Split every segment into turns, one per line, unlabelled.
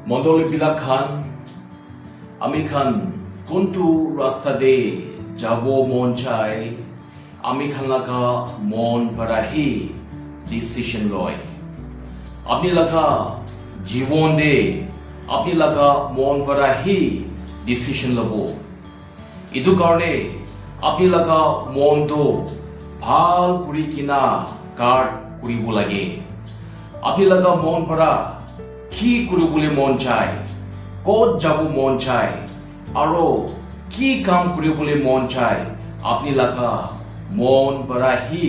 মণ্ডলী বিলাক খান আমি খান কোনটো ৰাস্তাতে যাব মন চায় আমি খান লাগা মন পৰাহি ডিসিশন লয় আপনি লাগা জীবন দে আপনি লাগা মন পৰাহি ডিসিশন লব ইটো কাৰণে আপনি লাগা মনটো ভাল কৰি কিনা কাট কৰিব লাগে আপনি লাগা মন পৰা কি কৰিবলৈ মন চায় ক'ত যাব মন চায় আৰু কি কাম কৰিবলৈ মন চায় আপনি লাগা মন পৰাহি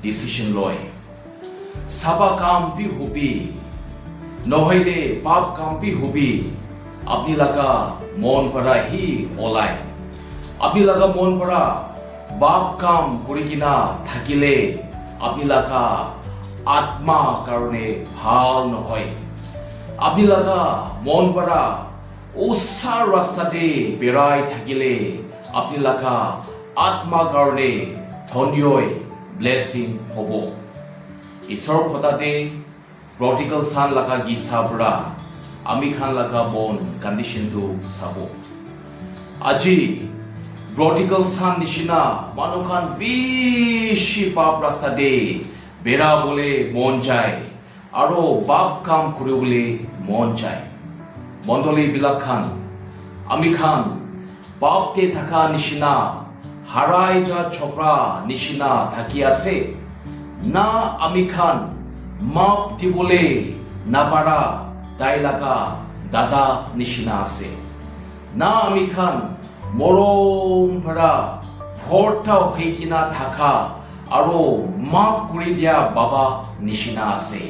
ডিসিশন লয় সাবা কাম भी হবি নহলে পাপ কাম भी হবি আপনি লাগা মন পৰাহি ওলাই আপনি লাগা মন পৰা বাপ কাম কৰি কিনা থাকিলে আপনি লাগা আত্মা কাৰণে ভাল নহয় আপনি লাগা মন পৰা ওসাৰ ৰাস্তাতে বেৰাই থাকিলে আপনি লাগা আত্মা কাৰণে ধন্যই ব্লেসিং হ'ব ঈশ্বৰ খতাতে প্ৰটিকেল সান লাগা গিছাবৰা আমি খান লাগা মন কণ্ডিশনটো চাব আজি প্ৰটিকেল সান নিচিনা মানুহ খান বেছি পাপ ৰাস্তাতে বেৰাবলৈ মন যায় আৰু বাপ কাম কৰিবলৈ মন যায় মণ্ডলী বিলাক খান আমি খান পাপতে থাকা নিচিনা হাৰাই যা ছোকৰা নিচিনা থাকি আছে না আমি খান মাপ দিবলৈ নাপাৰা তাই লাগা দাদা নিচিনা আছে না আমি খান মৰম ভৰা ভৰ্তা হৈ কিনা থাকা আৰু মাপ কৰি দিয়া বাবা নিচিনা আছে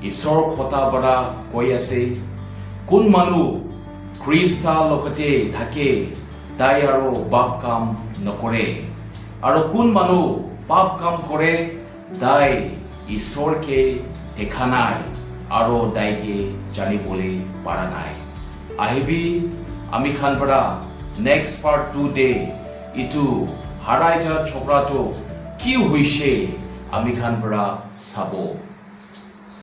ঈশ্বৰ খতা পৰা কৈ আছে কোন মানুহ খ্ৰীষ্টৰ লগতে থাকে তাই আৰু পাপ কাম নকৰে আৰু কোন মানুহ পাপ কাম কৰে তাই ঈশ্বৰকে দেখা নাই আৰু তাইকে জানিবলৈ পৰা নাই আহিবি আমি খান পৰা নেক্সট পাৰ্ট 2 দে ইটো হাৰাই যা ছোকৰাটো কি হৈছে আমি খান পৰা চাব